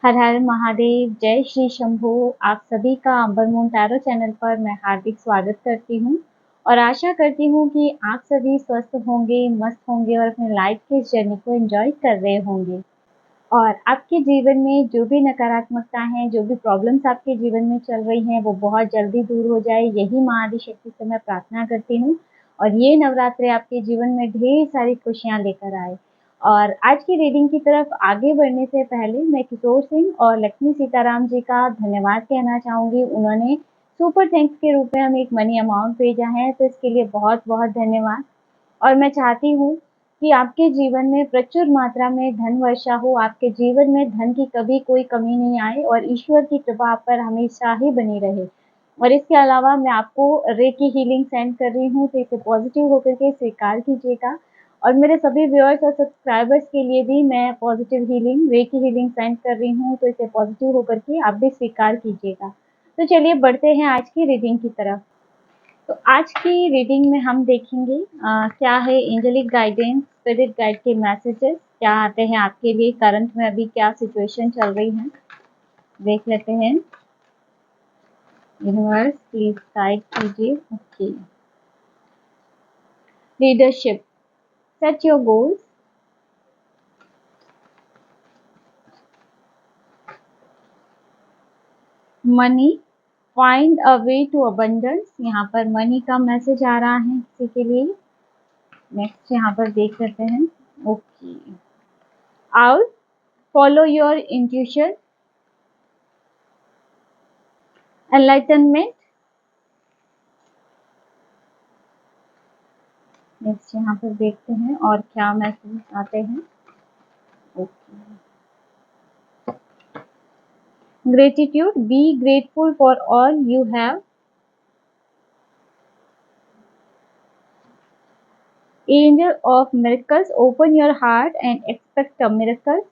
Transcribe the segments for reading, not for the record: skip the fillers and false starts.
हर हर महादेव, जय श्री शंभू। आप सभी का अंबर मून टैरो चैनल पर मैं हार्दिक स्वागत करती हूँ और आशा करती हूँ कि आप सभी स्वस्थ होंगे, मस्त होंगे और अपने लाइफ के इस जर्नी को एंजॉय कर रहे होंगे। और आपके जीवन में जो भी नकारात्मकता है, जो भी प्रॉब्लम्स आपके जीवन में चल रही हैं, वो बहुत जल्दी दूर हो जाए, यही माँ आदिशक्ति से मैं प्रार्थना करती हूँ। और ये नवरात्रे आपके जीवन में ढेर सारी खुशियाँ लेकर आए। और आज की रीडिंग की तरफ आगे बढ़ने से पहले मैं किशोर सिंह और लक्ष्मी सीताराम जी का धन्यवाद कहना चाहूँगी। उन्होंने सुपर थैंक्स के रूप में हमें एक मनी अमाउंट भेजा है, तो इसके लिए बहुत बहुत धन्यवाद। और मैं चाहती हूँ कि आपके जीवन में प्रचुर मात्रा में धन वर्षा हो, आपके जीवन में धन की कभी कोई कमी नहीं आए और ईश्वर की कृपा आप पर हमेशा ही बनी रहे। और इसके अलावा मैं आपको रेकी हीलिंग सेंड कर रही हूँ, तो इसे पॉजिटिव होकर के स्वीकार कीजिएगा। और मेरे सभी व्यूअर्स और सब्सक्राइबर्स के लिए भी मैं positive healing, recce healing send कर रही हूँ, तो इसे पॉजिटिव होकर के आप भी स्वीकार कीजिएगा। तो चलिए बढ़ते हैं आज की रीडिंग की तरफ। तो आज की रीडिंग में हम देखेंगे क्या है एंजेलिक गाइडेंस, स्पिरिट गाइड के मैसेजेस क्या आते हैं आपके लिए, करंट में अभी क्या सिचुएशन चल रही है देख लेते हैं। यूनिवर्स प्लीज गाइड कीजिए। Okay, leadership, set your goals, money, find a way to abundance. यहाँ पर मनी का मैसेज आ रहा है किसी के लिए। नेक्स्ट यहाँ पर देख लेते हैं। Okay, out, follow your intuition, enlightenment. Next यहाँ पर देखते हैं और क्या मैसेज आते हैं। Okay, gratitude, be grateful for all you have. Angel of miracles, open your heart and expect a miracle.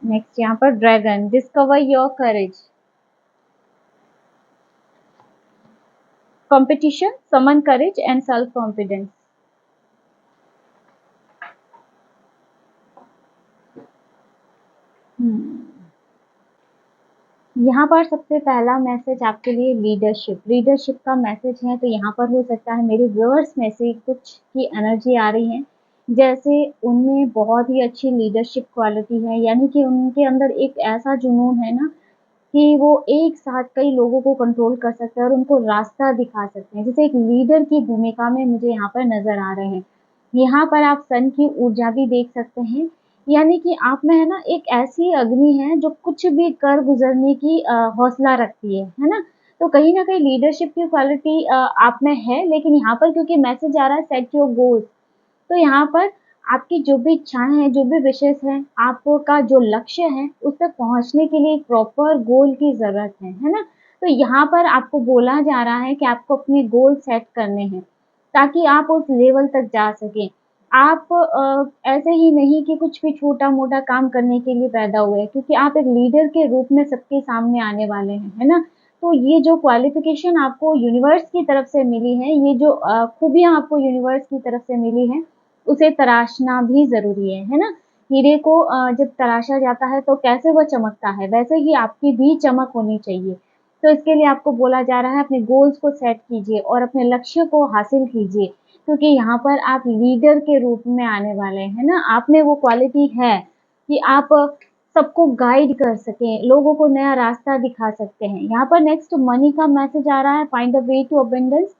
Next यहाँ पर dragon, discover your courage. Competition, summon courage and self confidence. यहाँ पर सबसे पहला मैसेज आपके लिए लीडरशिप, लीडरशिप का message है। तो यहाँ पर हो सकता है मेरे व्यूअर्स में से कुछ की एनर्जी आ रही है जैसे उनमें बहुत ही अच्छी लीडरशिप क्वालिटी है, यानी कि उनके अंदर एक ऐसा जुनून है ना कि वो एक साथ कई लोगों को कंट्रोल कर सकते हैं और उनको रास्ता दिखा सकते हैं। जैसे एक लीडर की भूमिका में मुझे यहाँ पर नजर आ रहे हैं। यहाँ पर आप सन की ऊर्जा भी देख सकते हैं, यानी कि आप में है ना एक ऐसी अग्नि है जो कुछ भी कर गुजरने की हौसला रखती है ना। तो कहीं ना कहीं लीडरशिप की क्वालिटी आप में है, लेकिन यहाँ पर क्योंकि मैसेज आ रहा है सेट योर गोल्स, तो यहाँ पर आपकी जो भी इच्छाएं हैं, जो भी विशेष हैं, आपका जो लक्ष्य है उस तक पहुंचने के लिए एक प्रॉपर गोल की जरूरत है ना। तो यहाँ पर आपको बोला जा रहा है कि आपको अपने गोल सेट करने हैं ताकि आप उस लेवल तक जा सकें। आप ऐसे ही नहीं कि कुछ भी छोटा मोटा काम करने के लिए पैदा हुए, क्योंकि आप एक लीडर के रूप में सबके सामने आने वाले हैं, है ना। तो ये जो क्वालिफिकेशन आपको यूनिवर्स की तरफ से मिली है, ये जो खूबियां आपको यूनिवर्स की तरफ से मिली है, उसे तराशना भी ज़रूरी है ना? हीरे को जब तराशा जाता है तो कैसे वह चमकता है, वैसे ही आपकी भी चमक होनी चाहिए। तो इसके लिए आपको बोला जा रहा है अपने गोल्स को सेट कीजिए और अपने लक्ष्य को हासिल कीजिए, क्योंकि यहाँ पर आप लीडर के रूप में आने वाले हैं ना। आप में वो क्वालिटी है कि आप सबको गाइड कर सकें, लोगों को नया रास्ता दिखा सकते हैं। यहाँ पर नेक्स्ट मनी का मैसेज आ रहा है, find a way to abundance.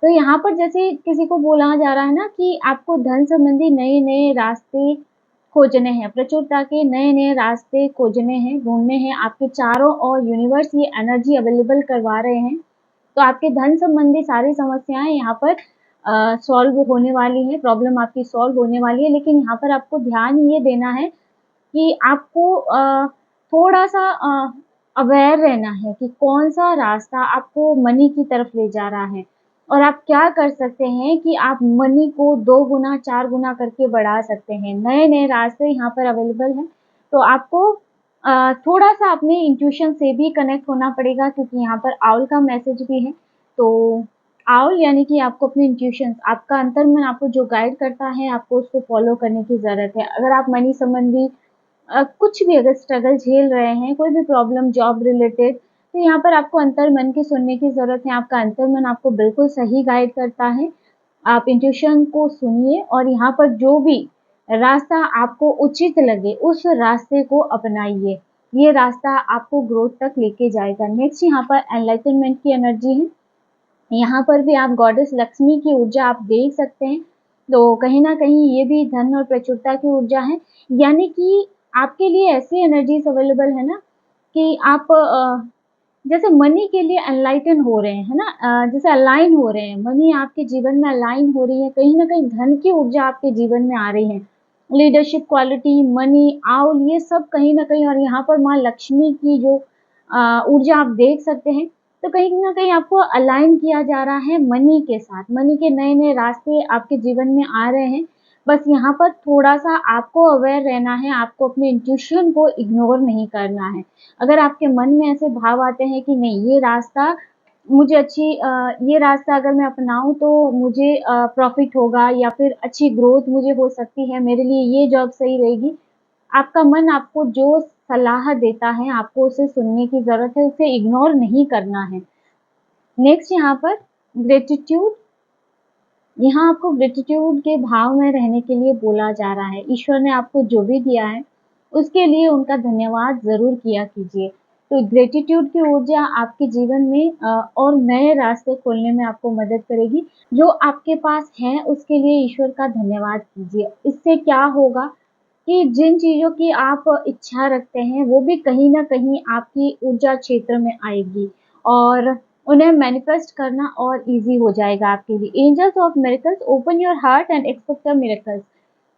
तो यहाँ पर जैसे किसी को बोला जा रहा है ना कि आपको धन संबंधी नए-नए रास्ते खोजने हैं, प्रचुरता के नए-नए रास्ते खोजने हैं, ढूँढने हैं। आपके चारों ओर यूनिवर्स ये एनर्जी अवेलेबल करवा रहे हैं। तो आपके धन संबंधी सारी समस्याएँ यहाँ पर सॉल्व होने वाली हैं, प्रॉब्लम आपकी सॉल्व होने वाली है। लेकिन यहाँ पर आपको ध्यान ये देना है कि आपको थोड़ा-सा अवेयर रहना है कि कौन-सा रास्ता आपको मनी की तरफ ले जा रहा है और आप क्या कर सकते हैं कि आप मनी को 2 गुना, 4 गुना करके बढ़ा सकते हैं। नए-नए रास्ते यहाँ पर अवेलेबल हैं, तो आपको थोड़ा-सा अपने इंट्यूशन से भी कनेक्ट होना पड़ेगा, क्योंकि यहाँ पर आउल का मैसेज भी है। तो आउल यानी कि आपको अपने इंट्यूशंस, आपका अंतर्मन आपको जो गाइड करता है, आपको उसको फॉलो करने की ज़रूरत है। अगर आप मनी संबंधी कुछ भी अगर स्ट्रगल झेल रहे हैं, कोई भी प्रॉब्लम जॉब रिलेटेड, तो यहाँ पर आपको अंतर्मन की सुनने की ज़रूरत है। आपका अंतर्मन आपको बिल्कुल सही गाइड करता है। आप इंट्यूशन को सुनिए और यहाँ पर जो भी रास्ता आपको उचित लगे, उस रास्ते को अपनाइए। ये रास्ता आपको ग्रोथ तक लेके जाएगा। नेक्स्ट यहाँ पर एनलाइटनमेंट की एनर्जी है। यहाँ पर भी आप गॉडेस लक्ष्मी की ऊर्जा आप देख सकते हैं। तो कहीं न कहीं ये भी धन और प्रचुरता की ऊर्जा है। यानी कि आपके लिए ऐसी एनर्जीज़ अवेलेबल है ना कि आप जैसे मनी के लिए एनलाइटन हो रहे हैं, है ना? जैसे अलाइन हो रहे हैं, मनी आपके जीवन में अलाइन हो रही है, कहीं न कहीं धन की ऊर्जा आपके जीवन में आ रही है। लीडरशिप क्वालिटी, मनी, आउल ये सब कहीं न कहीं और यहाँ पर माँ लक्ष्मी की जो ऊर्जा आप देख सकते हैं, तो कहीं न कहीं आपको अलाइन किया जा रहा है मनी के साथ। मनी के नए-नए रास्ते आपके जीवन में आ रहे हैं। बस यहाँ पर थोड़ा-सा आपको अवेयर रहना है, आपको अपने इंट्यूशन को इग्नोर नहीं करना है। अगर आपके मन में ऐसे भाव आते हैं कि नहीं ये रास्ता मुझे ये रास्ता अगर मैं अपनाऊँ तो मुझे प्रॉफ़िट होगा या फिर अच्छी ग्रोथ मुझे हो सकती है, मेरे लिए ये जॉब सही रहेगी। आपका मन आपको जो सलाह देता है, आपको उसे सुनने की ज़रूरत है, उसे इग्नोर नहीं करना है। नेक्स्ट यहाँ पर ग्रैटिट्यूड, यहाँ आपको ग्रैटिट्यूड के भाव में रहने के लिए बोला जा रहा है। ईश्वर ने आपको जो भी दिया है, उसके लिए उनका धन्यवाद ज़रूर किया कीजिए। तो ग्रैटिट्यूड की ऊर्जा आपके जीवन में और नए रास्ते खोलने में आपको मदद करेगी। जो आपके पास है, उसके लिए ईश्वर का धन्यवाद कीजिए। इससे क्या होगा कि जिन चीज़ों की आप इच्छा रखते हैं, वो भी कहीं न कहीं आपकी ऊर्जा क्षेत्र में आएगी और उन्हें मैनिफेस्ट करना और ईज़ी हो जाएगा आपके लिए। Angels of miracles open your heart and expect the miracles.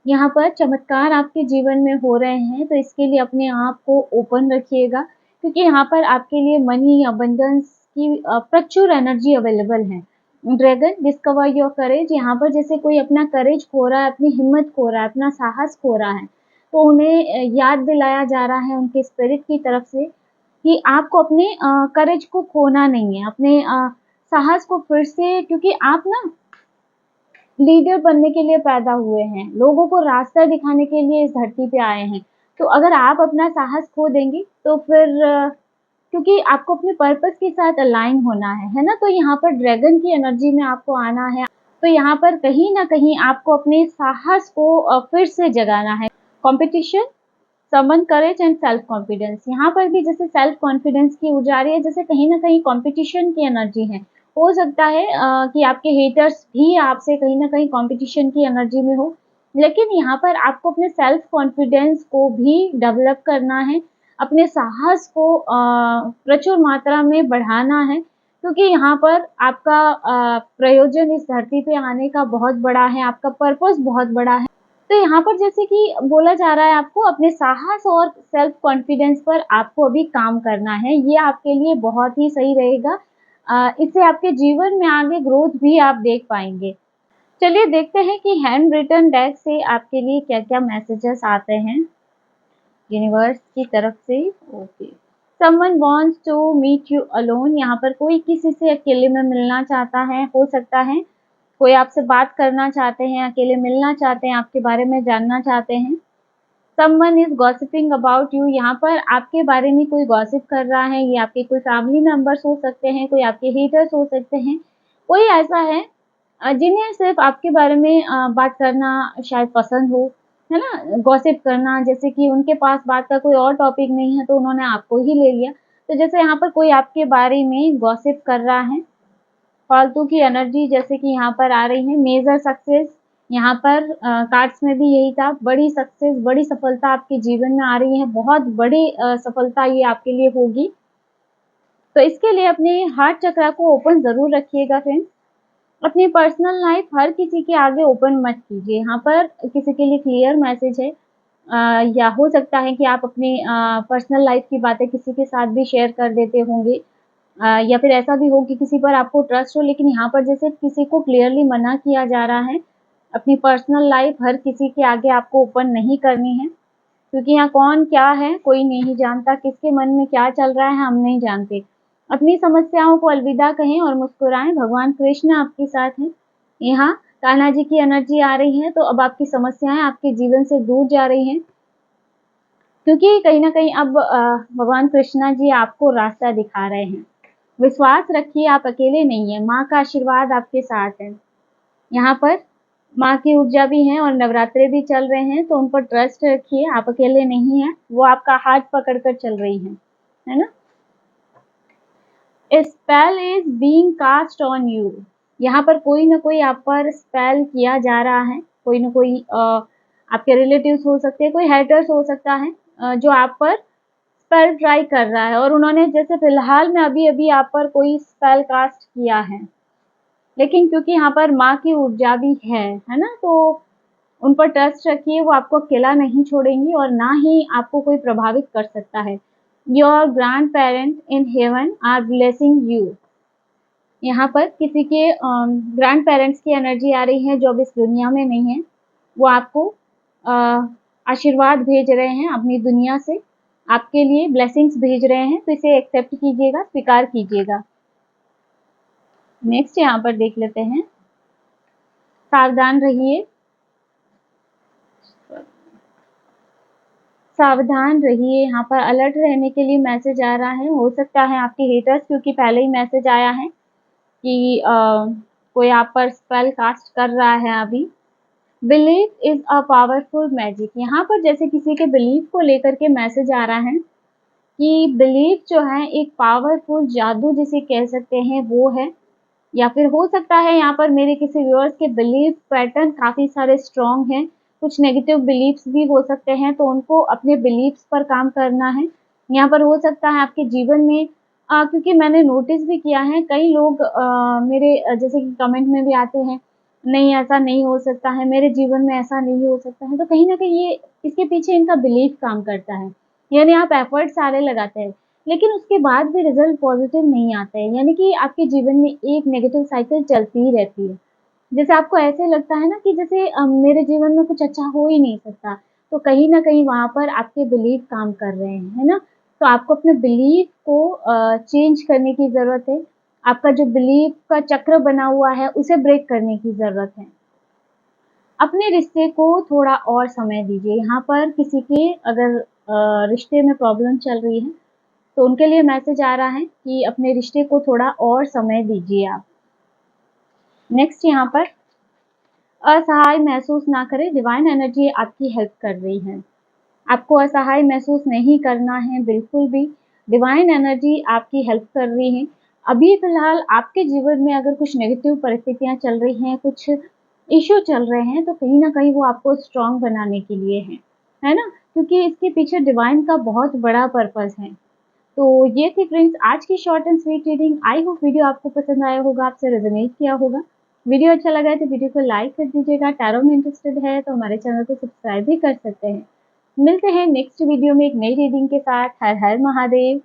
यहाँ पर चमत्कार आपके जीवन में हो रहे हैं, तो इसके लिए अपने आप को ओपन रखिएगा क्योंकि यहाँ पर आपके लिए मनी, अबंडेंस की प्रचुर एनर्जी अवेलेबल है। ड्रैगन डिस्कवर योर करेज, यहाँ पर जैसे कोई अपना करेज खो रहा है, अपनी हिम्मत खो रहा है, अपना साहस खो रहा है, तो उन्हें याद दिलाया जा रहा है उनके स्पिरिट की तरफ से कि आपको अपने करेज को खोना नहीं है, अपने साहस को फिर से क्योंकि आप ना लीडर बनने के लिए पैदा हुए हैं, लोगों को रास्ता दिखाने के लिए इस धरती पे आए हैं। तो अगर आप अपना साहस खो देंगे तो फिर क्योंकि आपको अपने पर्पस के साथ अलाइन होना है ना? तो यहाँ पर ड्रैगन की एनर्जी में आपको आना है। तो यहाँ पर कहीं न कहीं आपको अपने साहस को फिर से जगाना है। Competition, summon courage and self confidence, यहाँ पर भी जैसे सेल्फ कॉन्फिडेंस की ऊर्जा आ रही है, जैसे कहीं न कहीं कॉम्पिटिशन की एनर्जी है। हो सकता है कि आपके हेटर्स भी आपसे कहीं न कहीं कॉम्पिटिशन की एनर्जी में हो, लेकिन यहाँ पर आपको अपने सेल्फ कॉन्फिडेंस को भी डेवलप करना है, अपने साहस को प्रचुर मात्रा में बढ़ाना है, क्योंकि यहाँ पर आपका प्रयोजन इस धरती पे आने का बहुत बड़ा है, आपका पर्पस बहुत बड़ा है। तो यहाँ पर जैसे कि बोला जा रहा है आपको अपने साहस और सेल्फ कॉन्फिडेंस पर आपको अभी काम करना है, ये आपके लिए बहुत ही सही रहेगा। इससे आपके जीवन में आगे ग्रोथ भी आप देख पाएँगे। चलिए देखते हैं कि हैंड रिटन डेक से आपके लिए क्या-क्या मैसेजेस आते हैं यूनिवर्स की तरफ से। Okay. Someone wants to meet you alone, यहाँ पर कोई किसी से अकेले में मिलना चाहता है, हो सकता है कोई आपसे बात करना चाहते हैं, अकेले मिलना चाहते हैं, आपके बारे में जानना चाहते हैं। Someone is gossiping about you, यहाँ पर आपके बारे में कोई गॉसिप कर रहा है, ये आपके कोई फैमिली मेंबर्स हो सकते हैं, कोई आपके हेटर्स हो सकते हैं। कोई ऐसा है जिन्हें सिर्फ़ आपके बारे में बात करना शायद पसंद हो, है ना? गॉसिप करना जैसे कि उनके पास बात का कोई और टॉपिक नहीं है, तो उन्होंने आपको ही ले लिया। तो जैसे यहाँ पर कोई आपके बारे में गॉसिप कर रहा है, फालतू की एनर्जी जैसे कि यहाँ पर आ रही है। मेजर सक्सेस, यहाँ पर कार्ड्स में भी यही था, बड़ी सक्सेस, बड़ी सफलता आपके जीवन में आ रही है, बहुत बड़ी सफलता ये आपके लिए होगी। तो इसके लिए अपने हार्ट चक्रा को ओपन ज़रूर रखिएगा फ्रेंड्स। अपनी पर्सनल लाइफ हर किसी के आगे ओपन मत कीजिए। यहाँ पर किसी के लिए क्लियर मैसेज है या हो सकता है कि आप अपनी पर्सनल लाइफ की बातें किसी के साथ भी शेयर कर देते होंगे। या फिर ऐसा भी हो कि किसी पर आपको ट्रस्ट हो, लेकिन यहाँ पर जैसे किसी को क्लियरली मना किया जा रहा है, अपनी पर्सनल लाइफ हर किसी के आगे आपको ओपन नहीं करनी है, क्योंकि यहाँ कौन क्या है कोई नहीं जानता, किसके मन में क्या चल रहा है हम नहीं जानते। अपनी समस्याओं को अलविदा कहें और मुस्कुराएं, भगवान कृष्ण आपके साथ हैं। यहाँ कान्हा जी की एनर्जी आ रही है, तो अब आपकी समस्याएं आपके जीवन से दूर जा रही हैं, क्योंकि कहीं न कहीं अब भगवान कृष्णा जी आपको रास्ता दिखा रहे हैं। विश्वास रखिए, आप अकेले नहीं हैं, माँ का आशीर्वाद आपके साथ है। यहाँ पर माँ की ऊर्जा भी है और नवरात्रे भी चल रहे हैं, तो उन पर ट्रस्ट रखिए, आप अकेले नहीं हैं, वो आपका हाथ पकड़ कर चल रही हैं, है ना? A spell is being cast on you। यहाँ पर कोई ना कोई आप पर स्पेल किया जा रहा है, कोई ना कोई आपके रिलेटिव्स हो सकते हैं, कोई हेटर्स हो सकता है जो आप पर स्पेल ट्राई कर रहा है, और उन्होंने जैसे फिलहाल में अभी-अभी आप पर कोई स्पेल कास्ट किया है। लेकिन क्योंकि यहाँ पर माँ की ऊर्जा भी है ना? तो उन पर ट्रस्ट रखिए, वो आपको अकेला नहीं छोड़ेंगी और ना ही आपको कोई प्रभावित कर सकता है। Your grand parent in heaven are blessing you. यहाँ पर किसी के ग्रैंड पेरेंट्स की एनर्जी आ रही है जो अब इस दुनिया में नहीं है। वो आपको आशीर्वाद भेज रहे हैं अपनी दुनिया से, आपके लिए ब्लेसिंग्स भेज रहे हैं, तो इसे एक्सेप्ट कीजिएगा, स्वीकार कीजिएगा। नेक्स्ट यहाँ पर देख लेते हैं, सावधान रहिए, सावधान रहिए। यहाँ पर अलर्ट रहने के लिए मैसेज आ रहा है। हो सकता है आपके हेटर्स, क्योंकि पहले ही मैसेज आया है कि कोई आप पर स्पेल कास्ट कर रहा है अभी। Belief is a powerful magic. यहाँ पर जैसे किसी के बिलीफ को लेकर के मैसेज आ रहा है कि बिलीफ जो है एक पावरफुल जादू जिसे कह सकते हैं वो है, या फिर हो सकता है यहाँ पर मेरे किसी व्यूअर्स के बिलीफ पैटर्न काफ़ी सारे स्ट्रॉन्ग हैं, कुछ नेगेटिव बिलीफ्स भी हो सकते हैं, तो उनको अपने बिलीफ्स पर काम करना है। यहाँ पर हो सकता है आपके जीवन में क्योंकि मैंने नोटिस भी किया है कई लोग मेरे जैसे कि कमेंट में भी आते हैं, नहीं ऐसा नहीं हो सकता है, मेरे जीवन में ऐसा नहीं हो सकता है, तो कहीं न कहीं ये इसके पीछे इनका बिलीफ काम करता है। यानी आप एफर्ट सारे लगाते हैं, लेकिन उसके बाद भी रिजल्ट पॉजिटिव नहीं आता है, यानी कि आपके जीवन में एक नेगेटिव साइकिल चलती ही रहती है। जैसे आपको ऐसे लगता है ना कि जैसे मेरे जीवन में कुछ अच्छा हो ही नहीं सकता, तो कहीं न कहीं वहाँ पर आपके बिलीफ काम कर रहे हैं, है ना? तो आपको अपने बिलीफ को चेंज करने की ज़रूरत है। आपका जो बिलीफ का चक्र बना हुआ है, उसे ब्रेक करने की ज़रूरत है। अपने रिश्ते को थोड़ा और समय दीजिए। यहाँ पर किसी के अगर रिश्ते में प्रॉब्लम चल रही है, तो उनके लिए मैसेज आ रहा है कि अपने रिश्ते को थोड़ा और समय दीजिए आप। नेक्स्ट यहाँ पर असहाय महसूस ना करें, डिवाइन एनर्जी आपकी हेल्प कर रही है। आपको असहाय महसूस नहीं करना है बिल्कुल भी, डिवाइन एनर्जी आपकी हेल्प कर रही है। अभी फ़िलहाल आपके जीवन में अगर कुछ नेगेटिव परिस्थितियाँ चल रही हैं, कुछ इश्यू चल रहे हैं, तो कहीं न कहीं वो आपको स्ट्रॉन्ग बनाने के लिए हैं, है ना? क्योंकि इसके पीछे डिवाइन का बहुत बड़ा पर्पज़ है। तो ये थी फ्रेंड्स आज की short and sweet reading. I hope video आपको पसंद आया होगा, आपसे रेजोनेट किया होगा। वीडियो अच्छा लगा है तो वीडियो को लाइक कर दीजिएगा। टैरो में इंटरेस्टेड है तो हमारे चैनल को सब्सक्राइब भी कर सकते हैं। मिलते हैं नेक्स्ट वीडियो में एक नई रीडिंग के साथ। हर हर महादेव।